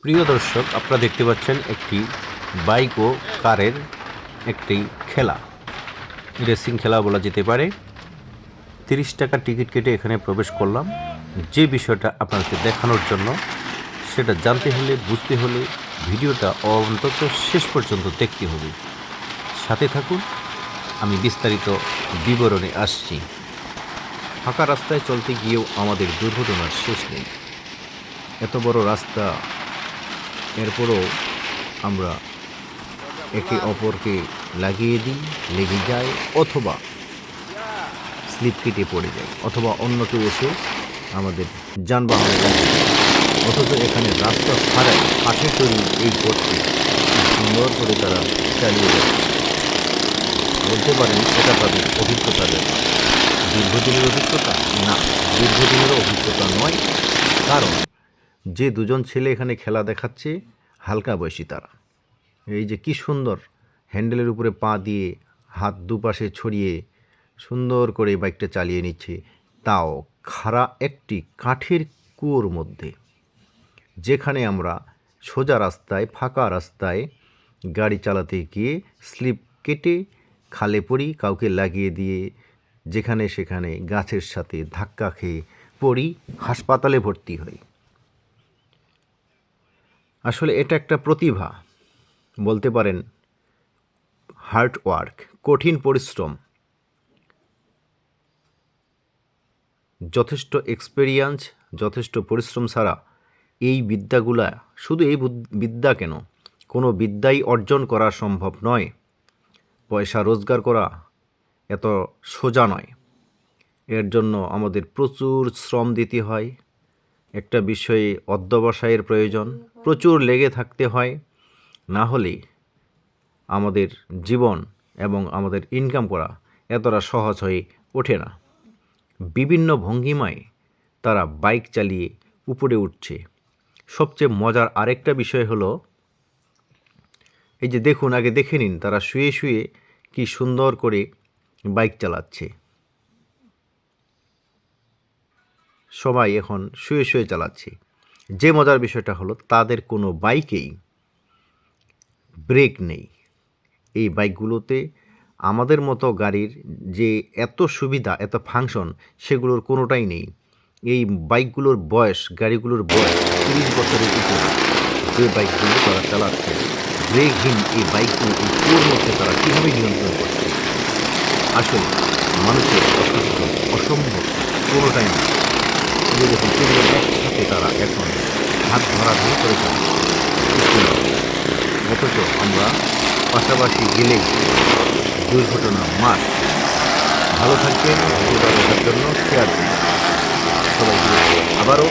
প্রিয় দর্শক, আপনারা দেখতে পাচ্ছেন একটি বাইক ও কারের একটি খেলা, রেসিং খেলা বলা যেতে পারে। 30 টাকা টিকিট কেটে এখানে প্রবেশ করলাম। যে বিষয়টা আপনাদেরকে দেখানোর জন্য, সেটা জানতে হলে, বুঝতে হলে ভিডিওটা অন্তত শেষ পর্যন্ত দেখতে হবে। সাথে থাকুন, আমি বিস্তারিত বিবরণে আসছি। ফাঁকা রাস্তায় চলতে গিয়েও আমাদের দুর্ঘটনার শেষ নেই। এত বড় রাস্তা, এরপরও আমরা একে অপরকে লাগিয়ে দিই, লেগে যায়, অথবা স্লিপ কেটে পড়ে যায়, অথবা অন্য কেউ এসে আমাদের যানবাহনে লাগে। অথচ এখানে রাস্তা ছাড়াই কাঠের তৈরি এই পথটি সুন্দর করে তারা চালিয়ে যায়। বলতে পারেন এটা তাদের অভিজ্ঞতার ব্যাপার। দীর্ঘদিনের অভিজ্ঞতা না, দীর্ঘদিনেরও অভিজ্ঞতা নয়। কারণ যে দুজন ছেলে এখানে খেলা দেখাচ্ছে, হালকা বয়সী তারা। এই যে কি সুন্দর হ্যান্ডেলের উপরে পা দিয়ে হাত দুপাশে ছড়িয়ে সুন্দর করে বাইকটা চালিয়ে নিচ্ছে, তাও খাড়া একটি কাঠের কুয়োর মধ্যে, যেখানে আমরা সোজা রাস্তায়, ফাঁকা রাস্তায় গাড়ি চালাতে গিয়ে স্লিপ কেটে খালে পড়ি, কাউকে লাগিয়ে দিয়ে যেখানে সেখানে গাছের সাথে ধাক্কা খেয়ে পড়ি, হাসপাতালে ভর্তি হই। আসলে এটা একটা প্রতিভা, বলতে পারেন হার্ড ওয়ার্ক, কঠিন পরিশ্রম, যথেষ্ট এক্সপেরিয়েন্স, যথেষ্ট পরিশ্রম ছাড়া এই বিদ্যাগুলা, শুধু এই বিদ্যা কেন, কোনো বিদ্যাই অর্জন করা সম্ভব নয়। পয়সা রোজগার করা এত সোজা নয়। এর জন্য আমাদের প্রচুর শ্রম দিতে হয়, একটা বিষয়ে অধ্যবসায়ের প্রয়োজন, প্রচুর লেগে থাকতে হয়। না হলে আমাদের জীবন এবং আমাদের ইনকাম করা এতটা সহজ হয়ে ওঠে না। বিভিন্ন ভঙ্গিমায় তারা বাইক চালিয়ে উপরে উঠছে। সবচেয়ে মজার আরেকটা বিষয় হলো, এই যে দেখুন, আগে দেখে নিন তারা শুয়ে শুয়ে কি সুন্দর করে বাইক চালাচ্ছে। সবাই এখন শুয়ে শুয়ে চালাচ্ছে। যে মজার বিষয়টা হলো, তাদের কোনো বাইকেই ব্রেক নেই। এই বাইকগুলোতে আমাদের মতো গাড়ির যে এত সুবিধা, এত ফাংশন, সেগুলোর কোনোটাই নেই। এই বাইকগুলোর বয়স, গাড়িগুলোর বয়স 30 বছরের উপরে। যে বাইকগুলো তারা চালাচ্ছে, ব্রেকহীন এই বাইকগুলো এই কুয়োর মধ্যে তারা কীভাবে নিয়ন্ত্রণ করছে? আসলে মানুষের অসাধ্য, অসম্ভব কোনোটাই নেই। যে দেখুন, তিনজন একসাথে তারা এখন হাত ধরাধরি করে চালাচ্ছে। অথচ আমরা পাশাপাশি গেলেই দুর্ঘটনা মাস্ট। ভালো থাকবেন, ভিডিওটা দেখার জন্য শেয়ার করুন। সবাইকে আবারও